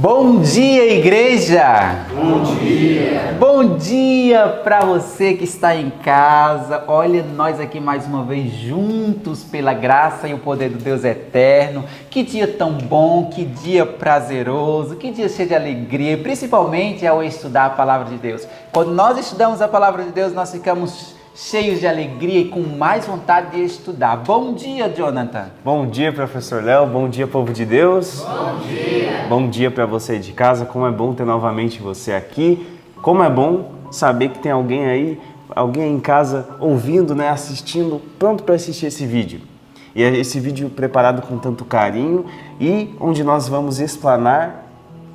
Bom dia, igreja! Bom dia! Bom dia para você que está em casa. Olha, nós aqui mais uma vez juntos pela graça e o poder do Deus eterno. Que dia tão bom, que dia prazeroso, que dia cheio de alegria, principalmente ao estudar a palavra de Deus. Quando nós estudamos a palavra de Deus, nós ficamos cheios de alegria e com mais vontade de estudar. Bom dia, Jonathan. Bom dia, professor Léo. Bom dia, povo de Deus. Bom dia. Bom dia para você de casa. Como é bom ter novamente você aqui. Como é bom saber que tem alguém aí, alguém em casa ouvindo, assistindo, pronto para assistir esse vídeo. E é esse vídeo preparado com tanto carinho e onde nós vamos explanar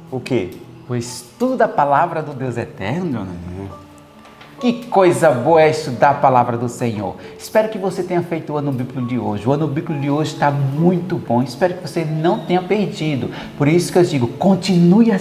o quê? O estudo da palavra do Deus eterno, Jonathan. Que coisa boa é estudar a palavra do Senhor. Espero que você tenha feito o ano bíblico de hoje. O ano bíblico de hoje está muito bom. Espero que você não tenha perdido. Por isso que eu digo, continue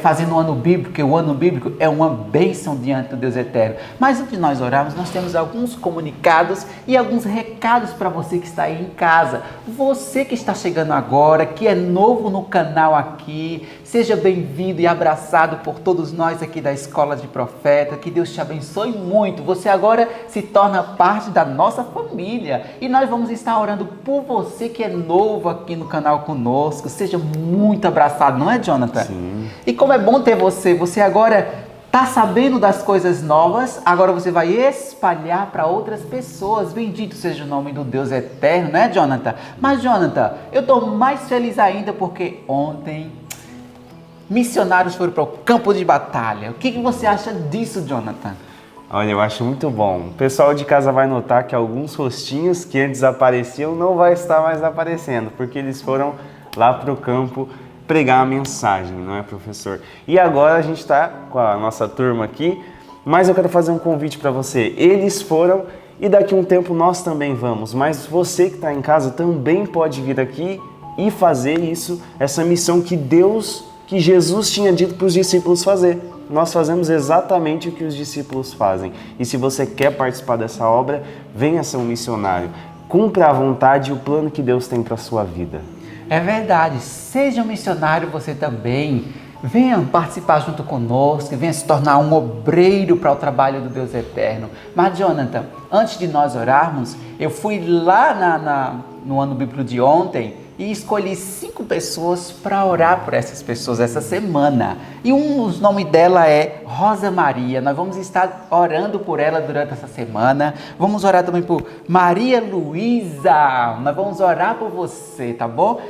fazendo o ano bíblico, porque o ano bíblico é uma bênção diante do Deus eterno. Mas antes de nós orarmos, nós temos alguns comunicados e alguns recados para você que está aí em casa. Você que está chegando agora, que é novo no canal aqui, seja bem-vindo e abraçado por todos nós aqui da Escola de Profeta. Que Deus te abençoe muito. Você agora se torna parte da nossa família e nós vamos estar orando por você que é novo aqui no canal conosco. Seja muito abraçado, não é, Jonathan? Sim. E como é bom ter você. Você agora está sabendo das coisas novas, agora você vai espalhar para outras pessoas. Bendito seja o nome do Deus eterno, né, Jonathan? Mas, Jonathan, eu estou mais feliz ainda porque ontem missionários foram para o campo de batalha. O que você acha disso, Jonathan? Olha, eu acho muito bom. O pessoal de casa vai notar que alguns rostinhos que antes apareciam não vai estar mais aparecendo, porque eles foram lá para o campo pregar a mensagem, não é, professor? E agora a gente está com a nossa turma aqui, mas eu quero fazer um convite para você. Eles foram e daqui a um tempo nós também vamos, mas você que está em casa também pode vir aqui e fazer isso, essa missão que Jesus tinha dito para os discípulos fazer. Nós fazemos exatamente o que os discípulos fazem. E se você quer participar dessa obra, venha ser um missionário. Cumpra a vontade e o plano que Deus tem para a sua vida. É verdade, seja um missionário você também. Venha participar junto conosco, venha se tornar um obreiro para o trabalho do Deus eterno. Mas, Jonathan, antes de nós orarmos, eu fui lá no ano bíblico de ontem e escolhi 5 pessoas para orar por essas pessoas essa semana. E os nomes dela é Rosa Maria. Nós vamos estar orando por ela durante essa semana. Vamos orar também por Maria Luísa. Nós vamos orar por você, tá bom?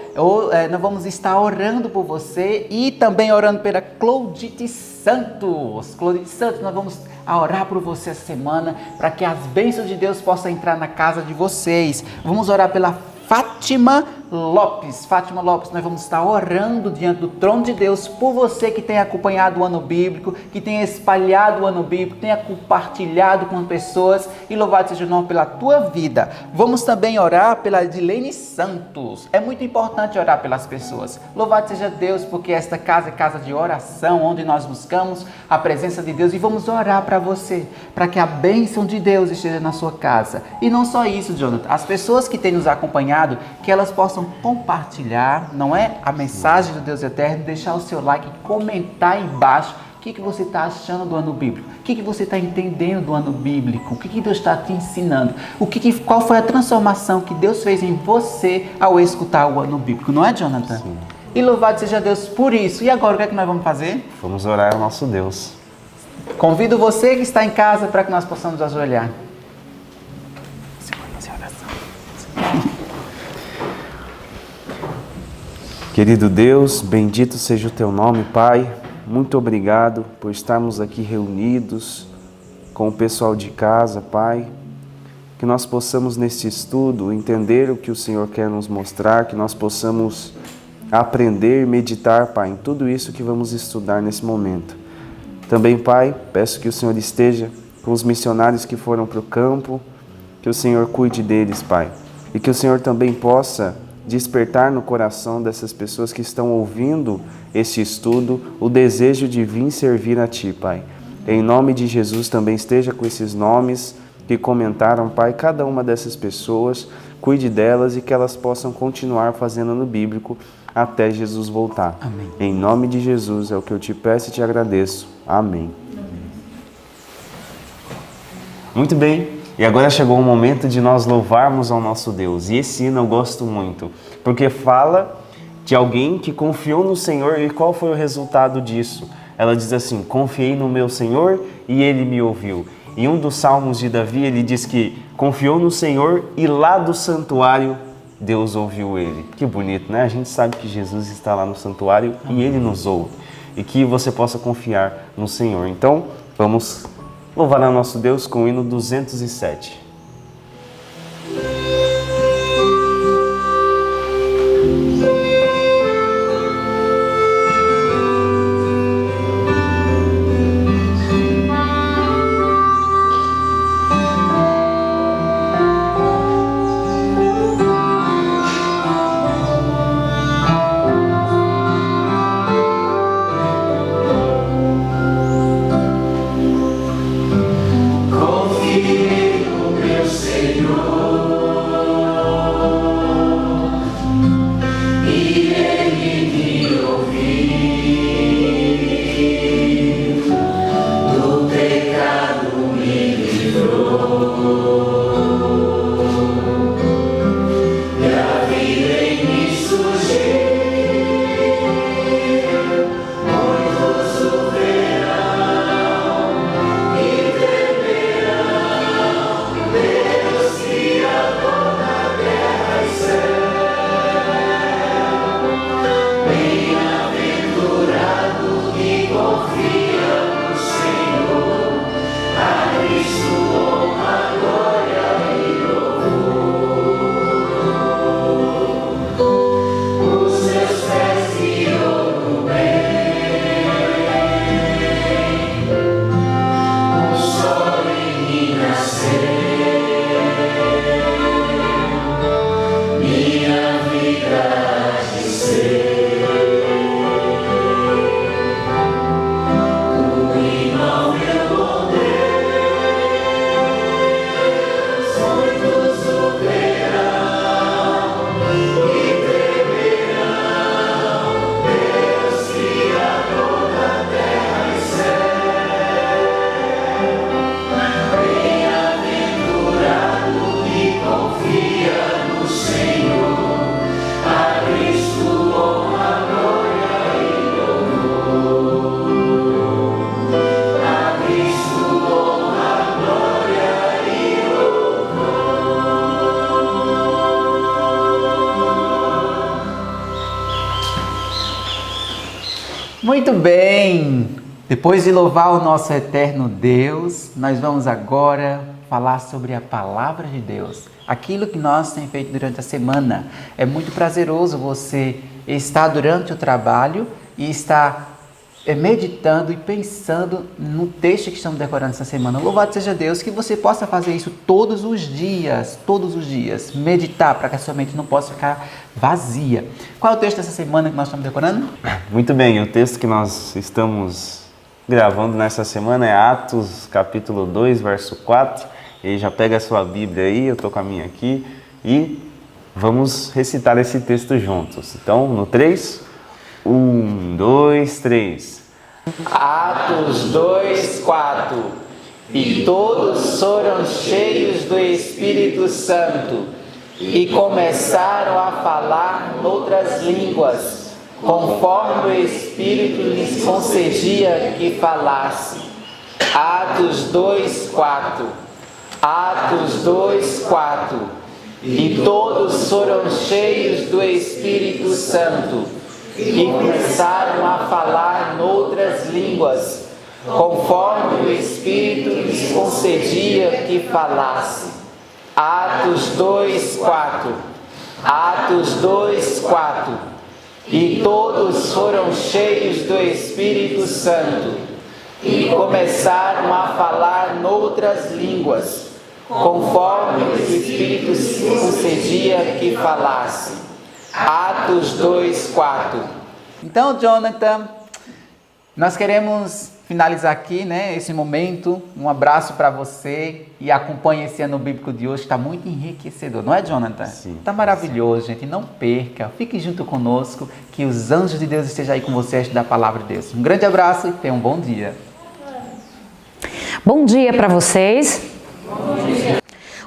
Nós vamos estar orando por você e também orando pela Claudite Santos. Claudite Santos, nós vamos orar por você essa semana para que as bênçãos de Deus possam entrar na casa de vocês. Vamos orar pela Fátima Lopes, nós vamos estar orando diante do trono de Deus por você que tem acompanhado o ano bíblico, que tem espalhado o ano bíblico, tenha compartilhado com pessoas e louvado seja o nome pela tua vida. Vamos também orar pela Edilene Santos. É muito importante orar pelas pessoas. Louvado seja Deus, porque esta casa é casa de oração, onde nós buscamos a presença de Deus e vamos orar para você, para que a bênção de Deus esteja na sua casa. E não só isso, Jonathan, as pessoas que têm nos acompanhado, que elas possam compartilhar, não é? A mensagem do Deus eterno, deixar o seu like e comentar aí embaixo o que você está achando do ano bíblico, o que você está entendendo do ano bíblico, o que Deus está te ensinando, qual foi a transformação que Deus fez em você ao escutar o ano bíblico, não é, Jonathan? Sim. E louvado seja Deus por isso. E agora o que é que nós vamos fazer? Vamos orar ao nosso Deus. Convido você que está em casa para que nós possamos ajoelhar. Querido Deus, bendito seja o Teu nome, Pai. Muito obrigado por estarmos aqui reunidos com o pessoal de casa, Pai. Que nós possamos nesse estudo entender o que o Senhor quer nos mostrar, que nós possamos aprender, meditar, Pai, em tudo isso que vamos estudar nesse momento. Também, Pai, peço que o Senhor esteja com os missionários que foram para o campo, que o Senhor cuide deles, Pai. E que o Senhor também possa despertar no coração dessas pessoas que estão ouvindo este estudo o desejo de vir servir a Ti, Pai. Em nome de Jesus também esteja com esses nomes que comentaram, Pai, cada uma dessas pessoas, cuide delas e que elas possam continuar fazendo ano bíblico até Jesus voltar. Amém. Em nome de Jesus é o que eu te peço e te agradeço. Amém. Muito bem, e agora chegou o momento de nós louvarmos ao nosso Deus. E esse hino eu gosto muito, porque fala de alguém que confiou no Senhor e qual foi o resultado disso? Ela diz assim, confiei no meu Senhor e Ele me ouviu. Em um dos salmos de Davi, ele diz que confiou no Senhor e lá do santuário Deus ouviu ele. Que bonito, né? A gente sabe que Jesus está lá no santuário e Ele nos ouve. E que você possa confiar no Senhor. Então, vamos louvar ao nosso Deus com o hino 207. Muito bem! Depois de louvar o nosso eterno Deus, nós vamos agora falar sobre a Palavra de Deus. Aquilo que nós temos feito durante a semana. É muito prazeroso você estar durante o trabalho e estar meditando e pensando no texto que estamos decorando essa semana. Louvado seja Deus, que você possa fazer isso todos os dias, meditar para que a sua mente não possa ficar vazia. Qual é o texto dessa semana que nós estamos decorando? Muito bem, o texto que nós estamos gravando nessa semana é Atos, capítulo 2, verso 4. E já pega a sua Bíblia aí, eu estou com a minha aqui, e vamos recitar esse texto juntos. Então, no 3, 1, 2, 3. Atos 2, 4. E todos foram cheios do Espírito Santo e começaram a falar noutras línguas, conforme o Espírito lhes concedia que falasse. Atos 2, 4. Atos 2, 4. E todos foram cheios do Espírito Santo e começaram a falar noutras línguas, conforme o Espírito lhes concedia que falasse. Atos 2, 4. Atos 2, 4. E todos foram cheios do Espírito Santo e começaram a falar noutras línguas, conforme o Espírito lhes concedia que falasse. Atos 2, 4. Então, Jonathan, nós queremos finalizar aqui, né, esse momento. Um abraço para você e acompanhe esse ano bíblico de hoje, está muito enriquecedor, não é, Jonathan? Sim. Está maravilhoso, gente. Não perca, fique junto conosco, que os anjos de Deus estejam aí com você a estudar a palavra de Deus. Um grande abraço e tenha um bom dia. Bom dia para vocês. Bom dia.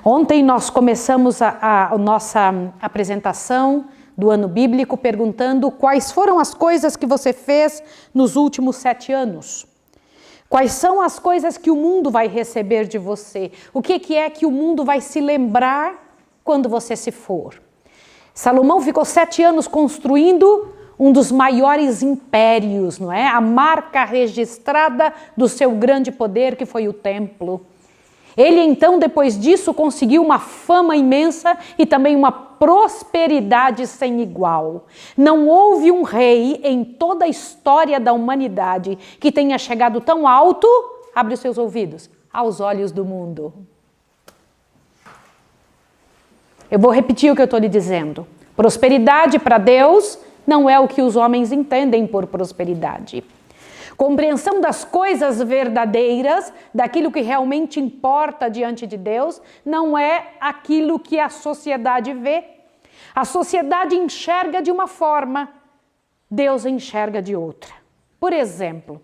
Ontem nós começamos a nossa apresentação do ano bíblico perguntando quais foram as coisas que você fez nos últimos 7 anos. Quais são as coisas que o mundo vai receber de você? O que é que o mundo vai se lembrar quando você se for? Salomão ficou 7 anos construindo um dos maiores impérios, não é? A marca registrada do seu grande poder, que foi o templo. Ele então, depois disso, conseguiu uma fama imensa e também uma prosperidade sem igual. Não houve um rei em toda a história da humanidade que tenha chegado tão alto, abre os seus ouvidos, aos olhos do mundo. Eu vou repetir o que eu estou lhe dizendo. Prosperidade para Deus não é o que os homens entendem por prosperidade. Compreensão das coisas verdadeiras, daquilo que realmente importa diante de Deus, não é aquilo que a sociedade vê. A sociedade enxerga de uma forma, Deus enxerga de outra. Por exemplo,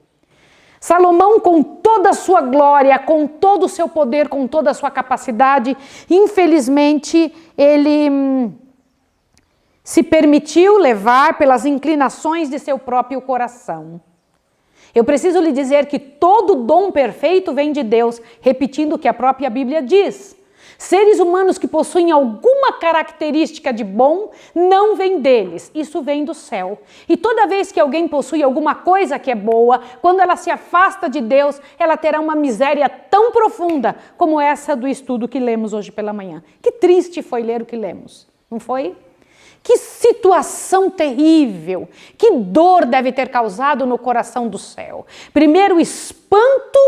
Salomão, com toda a sua glória, com todo o seu poder, com toda a sua capacidade, infelizmente, ele se permitiu levar pelas inclinações de seu próprio coração. Eu preciso lhe dizer que todo dom perfeito vem de Deus, repetindo o que a própria Bíblia diz. Seres humanos que possuem alguma característica de bom, não vem deles, isso vem do céu. E toda vez que alguém possui alguma coisa que é boa, quando ela se afasta de Deus, ela terá uma miséria tão profunda como essa do estudo que lemos hoje pela manhã. Que triste foi ler o que lemos, não foi? Que situação terrível, que dor deve ter causado no coração do céu. Primeiro espanto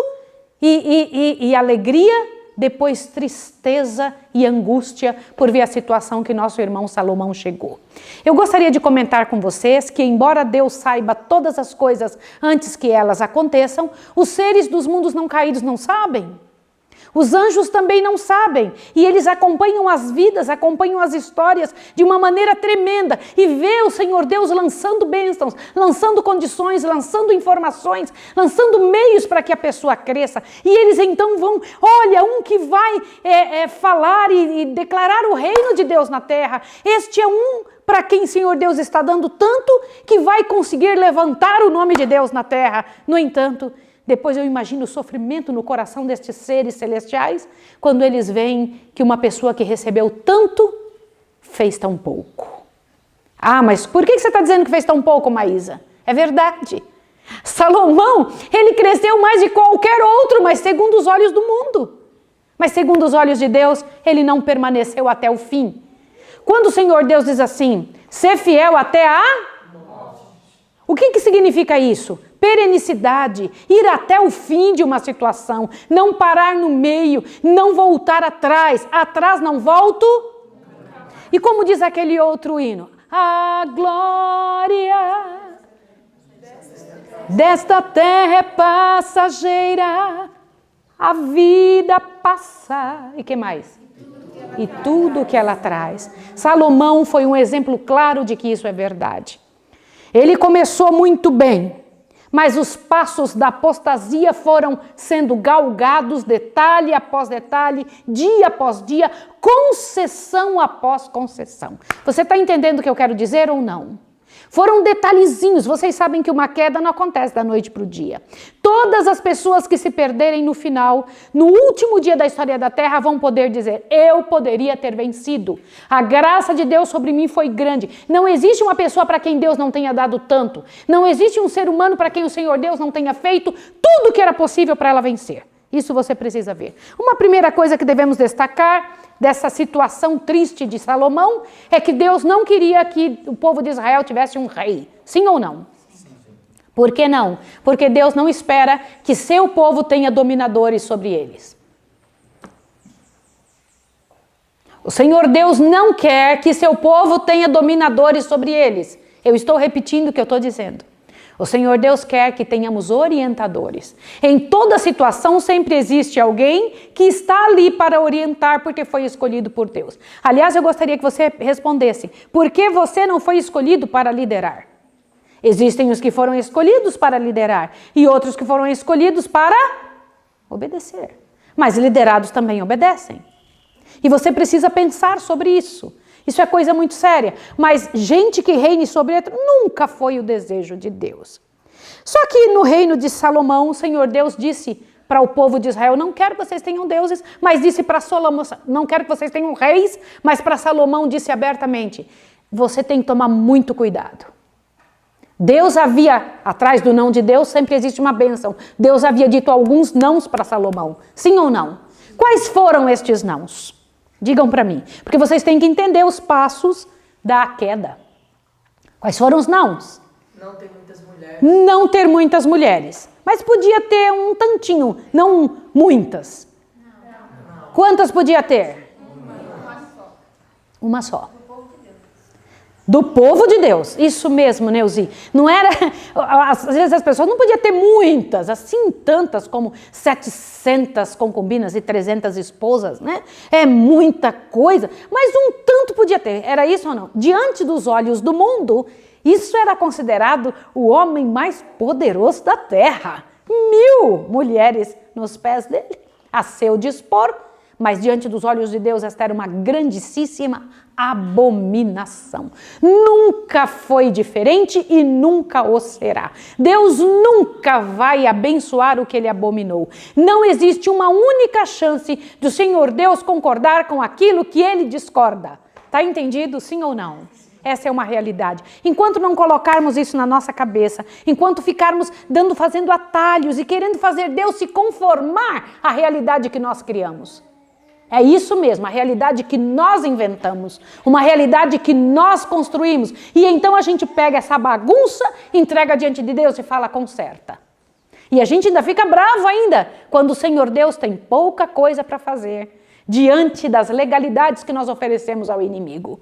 e alegria, depois tristeza e angústia por ver a situação que nosso irmão Salomão chegou. Eu gostaria de comentar com vocês que, embora Deus saiba todas as coisas antes que elas aconteçam, os seres dos mundos não caídos não sabem. Os anjos também não sabem, e eles acompanham as vidas, acompanham as histórias de uma maneira tremenda, e vê o Senhor Deus lançando bênçãos, lançando condições, lançando informações, lançando meios para que a pessoa cresça, e eles então vão, olha, um que vai falar e declarar o reino de Deus na terra, este é um para quem o Senhor Deus está dando tanto, que vai conseguir levantar o nome de Deus na terra. No entanto, depois eu imagino o sofrimento no coração destes seres celestiais, quando eles veem que uma pessoa que recebeu tanto, fez tão pouco. Ah, mas por que você está dizendo que fez tão pouco, Maísa? É verdade. Salomão, ele cresceu mais de qualquer outro, mas segundo os olhos do mundo. Mas segundo os olhos de Deus, ele não permaneceu até o fim. Quando o Senhor Deus diz assim, ser fiel até a... O que significa isso? Perenicidade, ir até o fim de uma situação, não parar no meio, não voltar atrás. Atrás não volto. E como diz aquele outro hino, a glória desta terra é passageira, a vida passa. E que mais? E tudo que ela traz. Salomão foi um exemplo claro de que isso é verdade. Ele começou muito bem, mas os passos da apostasia foram sendo galgados detalhe após detalhe, dia após dia, concessão após concessão. Você está entendendo o que eu quero dizer ou não? Foram detalhezinhos. Vocês sabem que uma queda não acontece da noite para o dia. Todas as pessoas que se perderem no final, no último dia da história da Terra, vão poder dizer, eu poderia ter vencido. A graça de Deus sobre mim foi grande. Não existe uma pessoa para quem Deus não tenha dado tanto. Não existe um ser humano para quem o Senhor Deus não tenha feito tudo o que era possível para ela vencer. Isso você precisa ver. Uma primeira coisa que devemos destacar dessa situação triste de Salomão é que Deus não queria que o povo de Israel tivesse um rei. Sim ou não? Sim. Por que não? Porque Deus não espera que seu povo tenha dominadores sobre eles. O Senhor Deus não quer que seu povo tenha dominadores sobre eles. Eu estou repetindo o que eu estou dizendo. O Senhor Deus quer que tenhamos orientadores. Em toda situação sempre existe alguém que está ali para orientar porque foi escolhido por Deus. Aliás, eu gostaria que você respondesse: por que você não foi escolhido para liderar? Existem os que foram escolhidos para liderar e outros que foram escolhidos para obedecer. Mas liderados também obedecem. E você precisa pensar sobre isso. Isso é coisa muito séria. Mas gente que reine sobre outra nunca foi o desejo de Deus. Só que no reino de Salomão, o Senhor Deus disse para o povo de Israel: não quero que vocês tenham deuses, mas disse para Salomão: não quero que vocês tenham reis, mas para Salomão disse abertamente: você tem que tomar muito cuidado. Deus havia, atrás do não de Deus sempre existe uma bênção. Deus havia dito alguns nãos para Salomão. Sim ou não? Quais foram estes nãos? Digam para mim, porque vocês têm que entender os passos da queda. Quais foram os nãos? Não ter muitas mulheres. Não ter muitas mulheres. Mas podia ter um tantinho, não muitas. Não. Quantas podia ter? Uma só. Do povo de Deus. Isso mesmo, Neuzi. Não era... Às vezes as pessoas não podiam ter muitas, assim tantas como 700 concubinas e 300 esposas, né? É muita coisa. Mas um tanto podia ter. Era isso ou não? Diante dos olhos do mundo, isso era considerado o homem mais poderoso da terra. 1000 mulheres nos pés dele, a seu dispor. Mas diante dos olhos de Deus, esta era uma grandíssima abominação. Nunca foi diferente e nunca o será. Deus nunca vai abençoar o que ele abominou. Não existe uma única chance do Senhor Deus concordar com aquilo que ele discorda. Está entendido? Sim ou não? Essa é uma realidade. Enquanto não colocarmos isso na nossa cabeça, enquanto ficarmos fazendo atalhos e querendo fazer Deus se conformar à realidade que nós criamos. É isso mesmo, a realidade que nós inventamos, uma realidade que nós construímos. E então a gente pega essa bagunça, entrega diante de Deus e fala: conserta. E a gente ainda fica bravo ainda, quando o Senhor Deus tem pouca coisa para fazer diante das legalidades que nós oferecemos ao inimigo.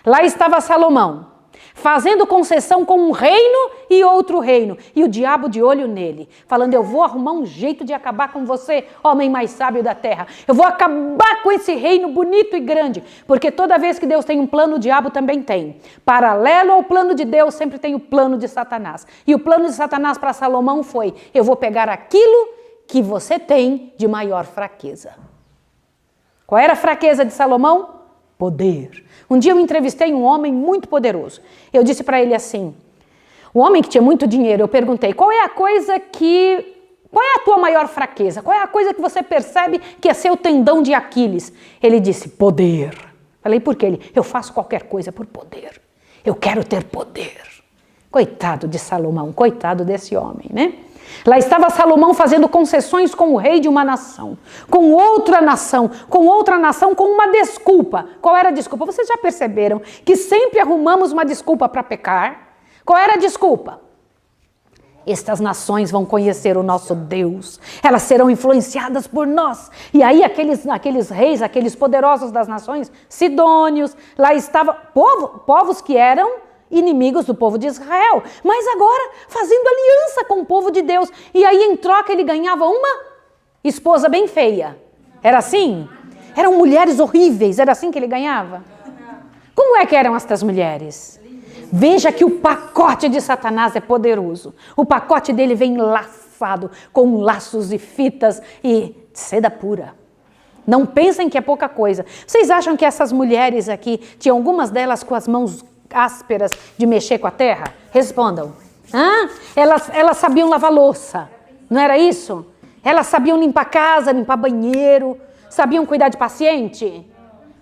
Lá estava Salomão, fazendo concessão com um reino e outro reino, e o diabo de olho nele, falando: eu vou arrumar um jeito de acabar com você, homem mais sábio da terra. Eu vou acabar com esse reino bonito e grande, porque toda vez que Deus tem um plano, o diabo também tem. Paralelo ao plano de Deus, sempre tem o plano de Satanás. E o plano de Satanás para Salomão foi: eu vou pegar aquilo que você tem de maior fraqueza. Qual era a fraqueza de Salomão? Poder. Um dia eu entrevistei um homem muito poderoso. Eu disse para ele assim, um homem que tinha muito dinheiro, eu perguntei: qual é a tua maior fraqueza? Qual é a coisa que você percebe que é seu tendão de Aquiles? Ele disse: poder. Falei: por quê? Eu faço qualquer coisa por poder. Eu quero ter poder. Coitado de Salomão, coitado desse homem, né? Lá estava Salomão fazendo concessões com o rei de uma nação, com outra nação, com uma desculpa. Qual era a desculpa? Vocês já perceberam que sempre arrumamos uma desculpa para pecar? Qual era a desculpa? Estas nações vão conhecer o nosso Deus, elas serão influenciadas por nós. E aí aqueles reis, aqueles poderosos das nações, sidônios, lá estavam povos que eram inimigos do povo de Israel, mas agora fazendo aliança com o povo de Deus. E aí em troca ele ganhava uma esposa bem feia. Era assim? Eram mulheres horríveis, era assim que ele ganhava? Como é que eram estas mulheres? Veja que o pacote de Satanás é poderoso. O pacote dele vem laçado com laços e fitas e seda pura. Não pensem que é pouca coisa. Vocês acham que essas mulheres aqui, tinham algumas delas com as mãos ásperas de mexer com a terra? Respondam. Elas sabiam lavar louça, não era isso? Elas sabiam limpar casa, limpar banheiro, sabiam cuidar de paciente?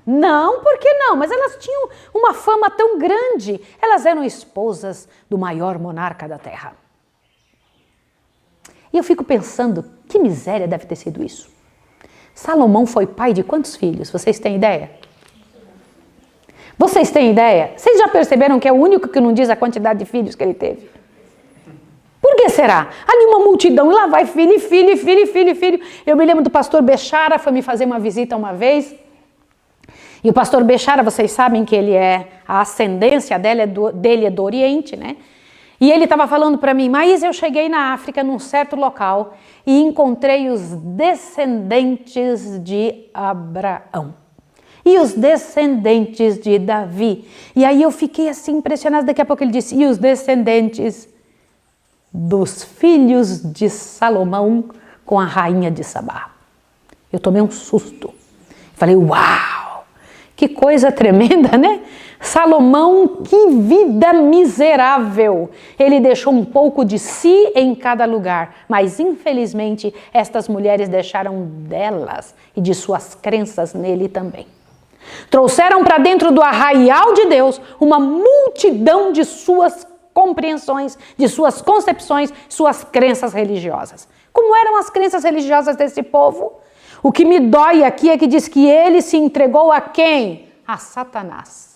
Não, por que não? Mas elas tinham uma fama tão grande. Elas eram esposas do maior monarca da terra. E eu fico pensando, que miséria deve ter sido isso. Salomão foi pai de quantos filhos? Vocês têm ideia? Vocês têm ideia? Vocês já perceberam que é o único que não diz a quantidade de filhos que ele teve? Por que será? Ali uma multidão, e lá vai filho, filho, filho, filho, filho. Eu me lembro do pastor Bechara, foi me fazer uma visita uma vez. E o pastor Bechara, vocês sabem que a ascendência dele é do Oriente, né? E ele estava falando para mim, mas eu cheguei na África, num certo local, e encontrei os descendentes de Abraão. E os descendentes de Davi. E aí eu fiquei assim impressionada. Daqui a pouco ele disse, e os descendentes dos filhos de Salomão com a rainha de Sabá. Eu tomei um susto. Falei, uau, que coisa tremenda, né? Salomão, que vida miserável. Ele deixou um pouco de si em cada lugar, mas infelizmente estas mulheres deixaram delas e de suas crenças nele também. Trouxeram para dentro do arraial de Deus uma multidão de suas compreensões, de suas concepções, suas crenças religiosas. Como eram as crenças religiosas desse povo? O que me dói aqui é que diz que ele se entregou a quem? A Satanás.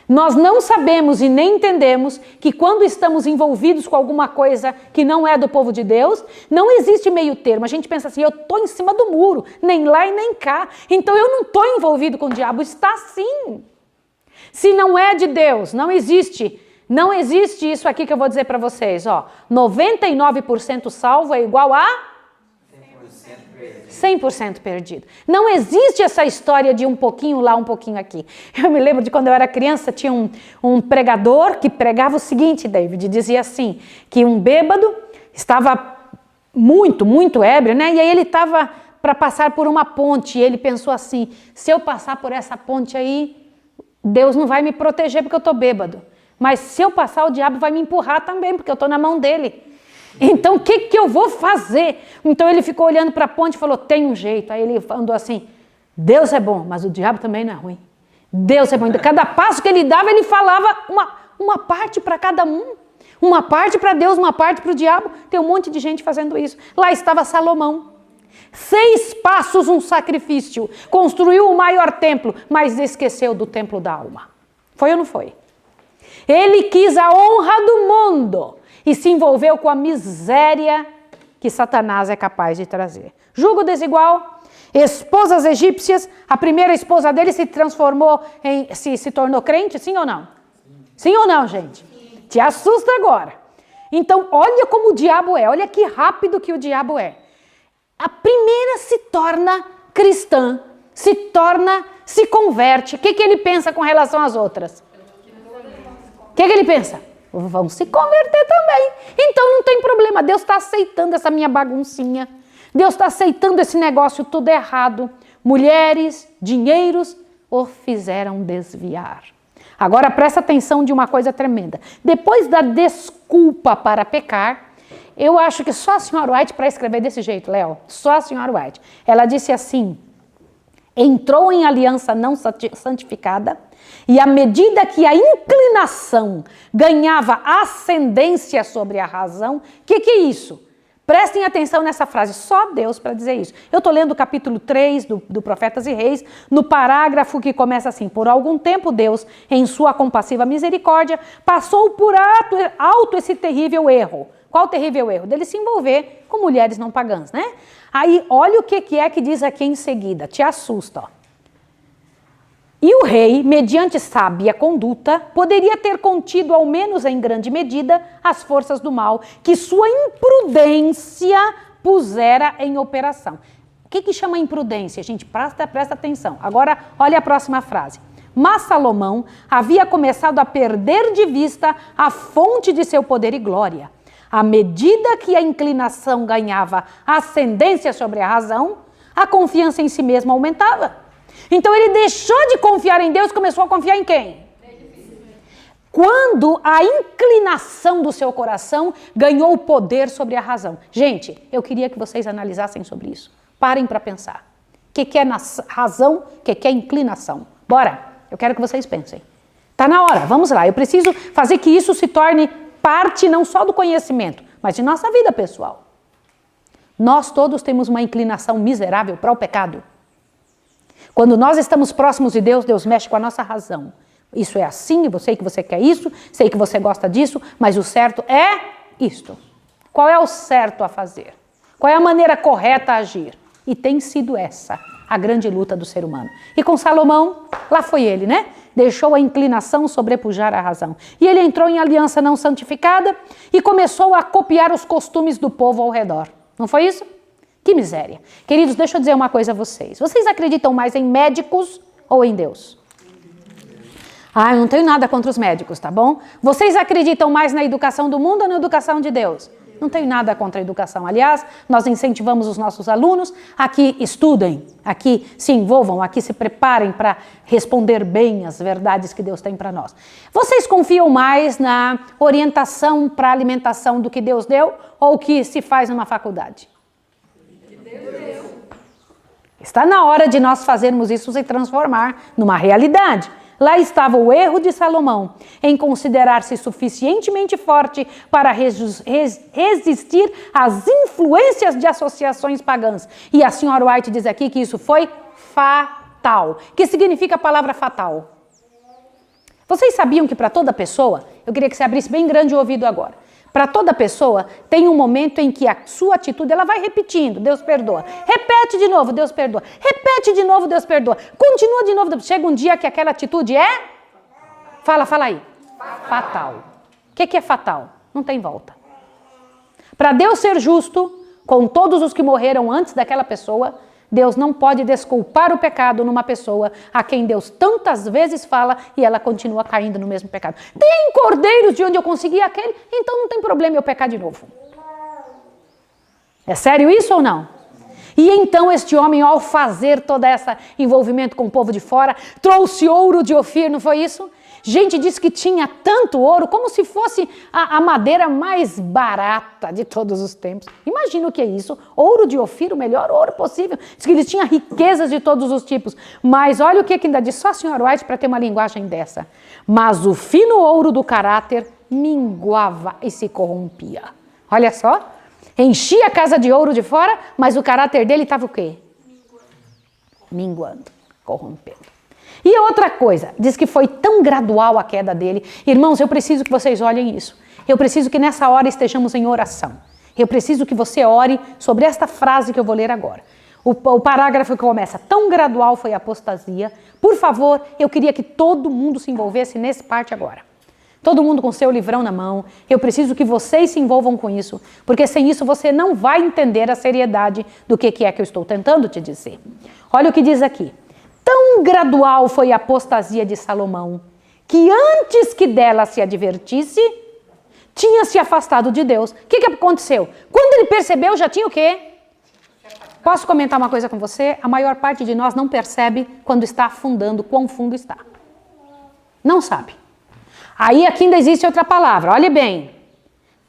Nós não sabemos e nem entendemos que quando estamos envolvidos com alguma coisa que não é do povo de Deus, não existe meio termo. A gente pensa assim, eu estou em cima do muro, nem lá e nem cá. Então eu não estou envolvido com o diabo, está sim. Se não é de Deus, não existe isso aqui que eu vou dizer para vocês. 99% salvo é igual a 100% perdido. Não existe essa história de um pouquinho lá, um pouquinho aqui. Eu me lembro de quando eu era criança, tinha um pregador que pregava o seguinte, David, dizia assim, que um bêbado estava muito ébrio, né? E aí ele estava para passar por uma ponte, e ele pensou assim, se eu passar por essa ponte aí, Deus não vai me proteger porque eu estou bêbado. Mas se eu passar, o diabo vai me empurrar também, porque eu estou na mão dele. Então, o que eu vou fazer? Então, ele ficou olhando para a ponte e falou, tem um jeito. Aí ele andou assim, Deus é bom, mas o diabo também não é ruim. Deus é bom. Cada passo que ele dava, ele falava uma parte para cada um. Uma parte para Deus, uma parte para o diabo. Tem um monte de gente fazendo isso. Lá estava Salomão. 6 passos, um sacrifício. Construiu o maior templo, mas esqueceu do templo da alma. Foi ou não foi? Ele quis a honra do mundo e se envolveu com a miséria que Satanás é capaz de trazer. Jugo desigual, esposas egípcias, a primeira esposa dele se transformou se tornou crente, sim ou não? Sim ou não, gente? Te assusta agora. Então, olha como o diabo é, olha que rápido que o diabo é. A primeira se torna cristã, se converte. O que ele pensa com relação às outras? O que ele pensa? Vão se converter também. Então não tem problema, Deus está aceitando essa minha baguncinha. Deus está aceitando esse negócio tudo errado. Mulheres, dinheiros, o fizeram desviar. Agora presta atenção de uma coisa tremenda. Depois da desculpa para pecar, eu acho que só a senhora White para escrever desse jeito, Léo, só a senhora White. Ela disse assim, entrou em aliança não santificada, e à medida que a inclinação ganhava ascendência sobre a razão, o que é isso? Prestem atenção nessa frase, só Deus para dizer isso. Eu estou lendo o capítulo 3 do Profetas e Reis, no parágrafo que começa assim, por algum tempo Deus, em sua compassiva misericórdia, passou por alto esse terrível erro. Qual o terrível erro? Dele se envolver com mulheres não pagãs, né? Aí, olha o que é que diz aqui em seguida, te assusta, ó. E o rei, mediante sábia conduta, poderia ter contido, ao menos em grande medida, as forças do mal, que sua imprudência pusera em operação. O que chama imprudência? Gente, presta atenção. Agora, olha a próxima frase. Mas Salomão havia começado a perder de vista a fonte de seu poder e glória. À medida que a inclinação ganhava ascendência sobre a razão, a confiança em si mesmo aumentava. Então ele deixou de confiar em Deus e começou a confiar em quem? Quando a inclinação do seu coração ganhou o poder sobre a razão. Gente, eu queria que vocês analisassem sobre isso. Parem para pensar. O que é razão, o que é inclinação? Bora, eu quero que vocês pensem. Tá na hora, vamos lá. Eu preciso fazer que isso se torne parte não só do conhecimento, mas de nossa vida pessoal. Nós todos temos uma inclinação miserável para o pecado. Quando nós estamos próximos de Deus, Deus mexe com a nossa razão. Isso é assim, eu sei que você quer isso, sei que você gosta disso, mas o certo é isto. Qual é o certo a fazer? Qual é a maneira correta a agir? E tem sido essa a grande luta do ser humano. E com Salomão, lá foi ele, né? Deixou a inclinação sobrepujar a razão. E ele entrou em aliança não santificada e começou a copiar os costumes do povo ao redor. Não foi isso? Que miséria. Queridos, deixa eu dizer uma coisa a vocês. Vocês acreditam mais em médicos ou em Deus? Eu não tenho nada contra os médicos, tá bom? Vocês acreditam mais na educação do mundo ou na educação de Deus? Não tenho nada contra a educação. Aliás, nós incentivamos os nossos alunos a que estudem, a que se envolvam, a que se preparem para responder bem as verdades que Deus tem para nós. Vocês confiam mais na orientação para alimentação do que Deus deu ou o que se faz numa faculdade? Está na hora de nós fazermos isso se transformar numa realidade. Lá estava o erro de Salomão em considerar-se suficientemente forte para resistir às influências de associações pagãs. E a senhora White diz aqui que isso foi fatal. O que significa a palavra fatal? Vocês sabiam que para toda pessoa, eu queria que você abrisse bem grande o ouvido agora. Para toda pessoa, tem um momento em que a sua atitude, ela vai repetindo, Deus perdoa. Repete de novo, Deus perdoa. Repete de novo, Deus perdoa. Continua de novo. Chega um dia que aquela atitude é? Fala aí. Fatal. O que é fatal? Não tem volta. Para Deus ser justo com todos os que morreram antes daquela pessoa, Deus não pode desculpar o pecado numa pessoa a quem Deus tantas vezes fala e ela continua caindo no mesmo pecado. Tem cordeiros de onde eu consegui aquele, então não tem problema eu pecar de novo. É sério isso ou não? E então este homem, ao fazer todo esse envolvimento com o povo de fora, trouxe ouro de Ofir, não foi isso? Gente, disse que tinha tanto ouro, como se fosse a madeira mais barata de todos os tempos. Imagina o que é isso. Ouro de Ofir, o melhor ouro possível. Diz que ele tinha riquezas de todos os tipos. Mas olha o que ainda diz só a senhora White para ter uma linguagem dessa. Mas o fino ouro do caráter minguava e se corrompia. Olha só. Enchia a casa de ouro de fora, mas o caráter dele estava o quê? Minguando, corrompendo. E outra coisa, diz que foi tão gradual a queda dele. Irmãos, eu preciso que vocês olhem isso. Eu preciso que nessa hora estejamos em oração. Eu preciso que você ore sobre esta frase que eu vou ler agora. O parágrafo que começa, tão gradual foi a apostasia. Por favor, eu queria que todo mundo se envolvesse nessa parte agora. Todo mundo com seu livrão na mão. Eu preciso que vocês se envolvam com isso, porque sem isso você não vai entender a seriedade do que é que eu estou tentando te dizer. Olha o que diz aqui. Tão gradual foi a apostasia de Salomão, que antes que dela se advertisse, tinha se afastado de Deus. O que aconteceu? Quando ele percebeu, já tinha o quê? Posso comentar uma coisa com você? A maior parte de nós não percebe quando está afundando, quão fundo está. Não sabe. Aí aqui ainda existe outra palavra, olhe bem.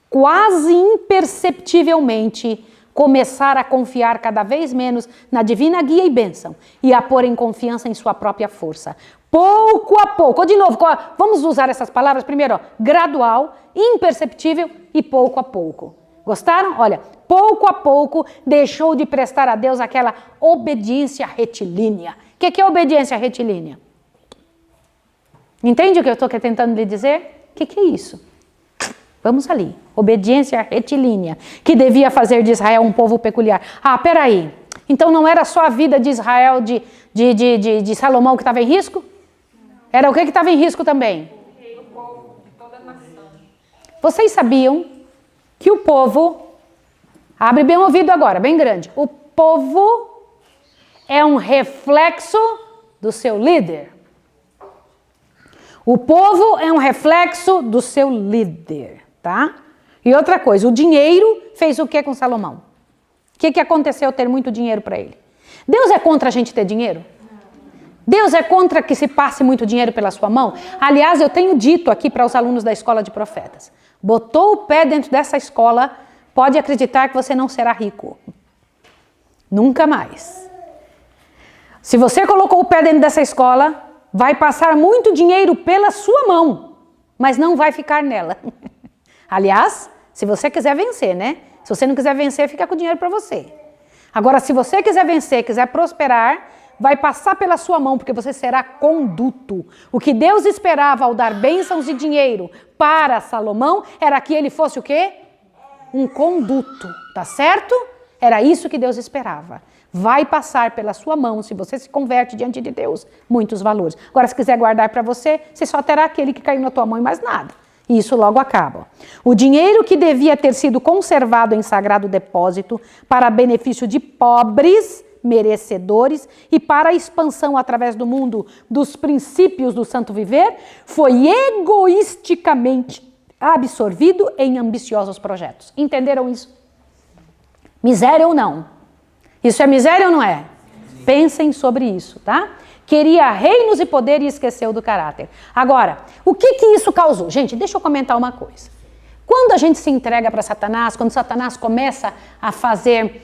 Quase imperceptivelmente começar a confiar cada vez menos na divina guia e bênção e a pôr em confiança em sua própria força. Pouco a pouco, de novo, vamos usar essas palavras primeiro, gradual, imperceptível e pouco a pouco. Gostaram? Olha, pouco a pouco deixou de prestar a Deus aquela obediência retilínea. O que é obediência retilínea? Entende o que eu estou tentando lhe dizer? O que é isso? Vamos ali. Obediência retilínea, que devia fazer de Israel um povo peculiar. Peraí. Então não era só a vida de Israel, de Salomão que estava em risco? Era o que estava em risco também? O povo de toda a nação. Vocês sabiam que o povo, abre bem o ouvido agora, bem grande. O povo é um reflexo do seu líder. O povo é um reflexo do seu líder, tá? E outra coisa, o dinheiro fez o que com Salomão? O que aconteceu ter muito dinheiro para ele? Deus é contra a gente ter dinheiro? Deus é contra que se passe muito dinheiro pela sua mão? Aliás, eu tenho dito aqui para os alunos da escola de profetas, botou o pé dentro dessa escola, pode acreditar que você não será rico. Nunca mais. Se você colocou o pé dentro dessa escola, vai passar muito dinheiro pela sua mão, mas não vai ficar nela. Aliás, se você quiser vencer, né? Se você não quiser vencer, fica com o dinheiro para você. Agora, se você quiser vencer, quiser prosperar, vai passar pela sua mão, porque você será conduto. O que Deus esperava ao dar bênçãos e dinheiro para Salomão era que ele fosse o quê? Um conduto, tá certo? Era isso que Deus esperava. vai passar pela sua mão, se você se converte diante de Deus, muitos valores. Agora, se quiser guardar para você, você só terá aquele que caiu na tua mão e mais nada. E isso logo acaba. O dinheiro que devia ter sido conservado em sagrado depósito para benefício de pobres, merecedores e para a expansão através do mundo dos princípios do santo viver, foi egoisticamente absorvido em ambiciosos projetos. Entenderam isso? Miséria ou não? Isso é miséria ou não é? Pensem sobre isso, tá? Queria reinos e poder e esqueceu do caráter. Agora, o que isso causou? Gente, deixa eu comentar uma coisa. Quando a gente se entrega para Satanás, quando Satanás começa a fazer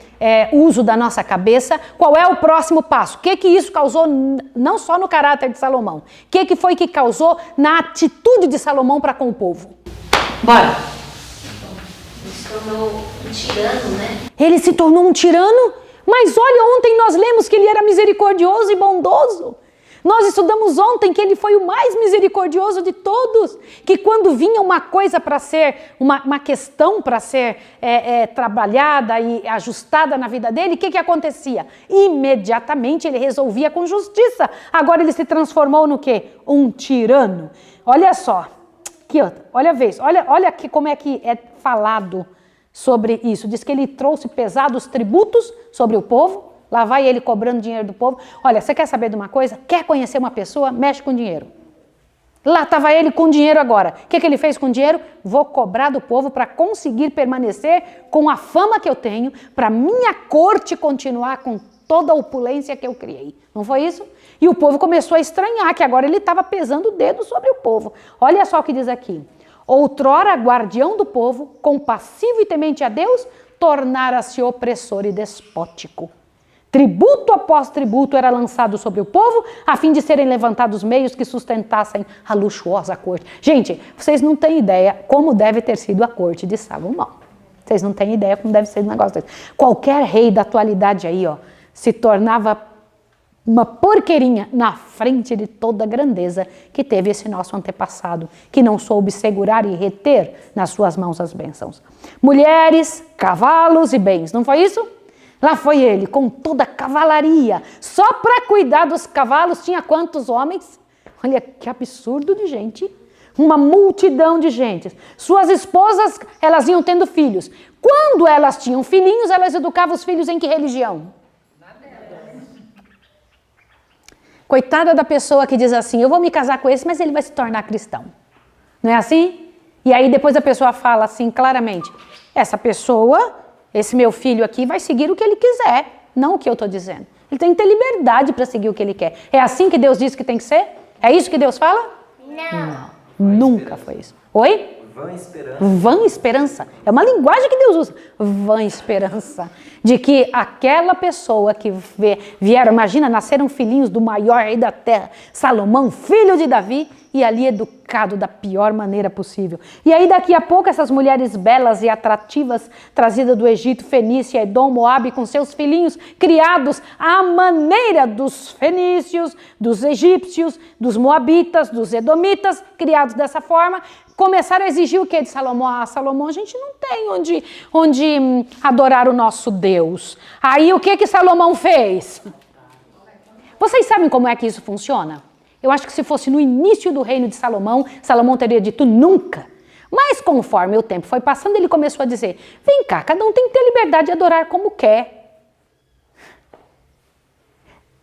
uso da nossa cabeça, qual é o próximo passo? O que isso causou não só no caráter de Salomão? O que foi que causou na atitude de Salomão para com o povo? Bora! Ele se tornou um tirano, né? Ele se tornou um tirano? Mas olha, ontem nós lemos que ele era misericordioso e bondoso. Nós estudamos ontem que ele foi o mais misericordioso de todos, que quando vinha uma coisa para ser, uma questão para ser trabalhada e ajustada na vida dele, o que acontecia? Imediatamente ele resolvia com justiça. Agora ele se transformou no quê? Um tirano. Olha só, aqui, olha a vez, olha aqui como é que é falado sobre isso. Diz que ele trouxe pesados tributos sobre o povo. Lá vai ele cobrando dinheiro do povo. Olha, você quer saber de uma coisa? Quer conhecer uma pessoa? Mexe com dinheiro. Lá estava ele com dinheiro agora. O que ele fez com dinheiro? Vou cobrar do povo para conseguir permanecer com a fama que eu tenho, para minha corte continuar com toda a opulência que eu criei. Não foi isso? E o povo começou a estranhar que agora ele estava pesando o dedo sobre o povo. Olha só o que diz aqui. Outrora guardião do povo, compassivo e temente a Deus, tornara-se opressor e despótico. Tributo após tributo era lançado sobre o povo, a fim de serem levantados meios que sustentassem a luxuosa corte. Gente, vocês não têm ideia como deve ter sido a corte de Salomão. Vocês não têm ideia como deve ser um negócio desse. Qualquer rei da atualidade aí, se tornava uma porqueirinha na frente de toda a grandeza que teve esse nosso antepassado, que não soube segurar e reter nas suas mãos as bênçãos. Mulheres, cavalos e bens, não foi isso? Lá foi ele, com toda a cavalaria. Só para cuidar dos cavalos tinha quantos homens? Olha que absurdo de gente. Uma multidão de gente. Suas esposas, elas iam tendo filhos. Quando elas tinham filhinhos, elas educavam os filhos em que religião? Coitada da pessoa que diz assim, eu vou me casar com esse, mas ele vai se tornar cristão. Não é assim? E aí depois a pessoa fala assim claramente, essa pessoa... Esse meu filho aqui vai seguir o que ele quiser, não o que eu estou dizendo. Ele tem que ter liberdade para seguir o que ele quer. É assim que Deus diz que tem que ser? É isso que Deus fala? Não. Nunca foi isso. Oi? Vã esperança. Vã esperança. É uma linguagem que Deus usa. Vã esperança. De que aquela pessoa que vieram, imagina, nasceram filhinhos do maior rei da terra, Salomão, filho de Davi, e ali educado da pior maneira possível. E aí daqui a pouco essas mulheres belas e atrativas, trazidas do Egito, Fenícia, Edom, Moabe, com seus filhinhos criados à maneira dos fenícios, dos egípcios, dos moabitas, dos edomitas, criados dessa forma, começaram a exigir o que de Salomão? Ah, Salomão, a gente não tem onde adorar o nosso Deus. Aí o que Salomão fez? Vocês sabem como é que isso funciona? Eu acho que se fosse no início do reino de Salomão, Salomão teria dito nunca. Mas conforme o tempo foi passando, ele começou a dizer, vem cá, cada um tem que ter liberdade de adorar como quer.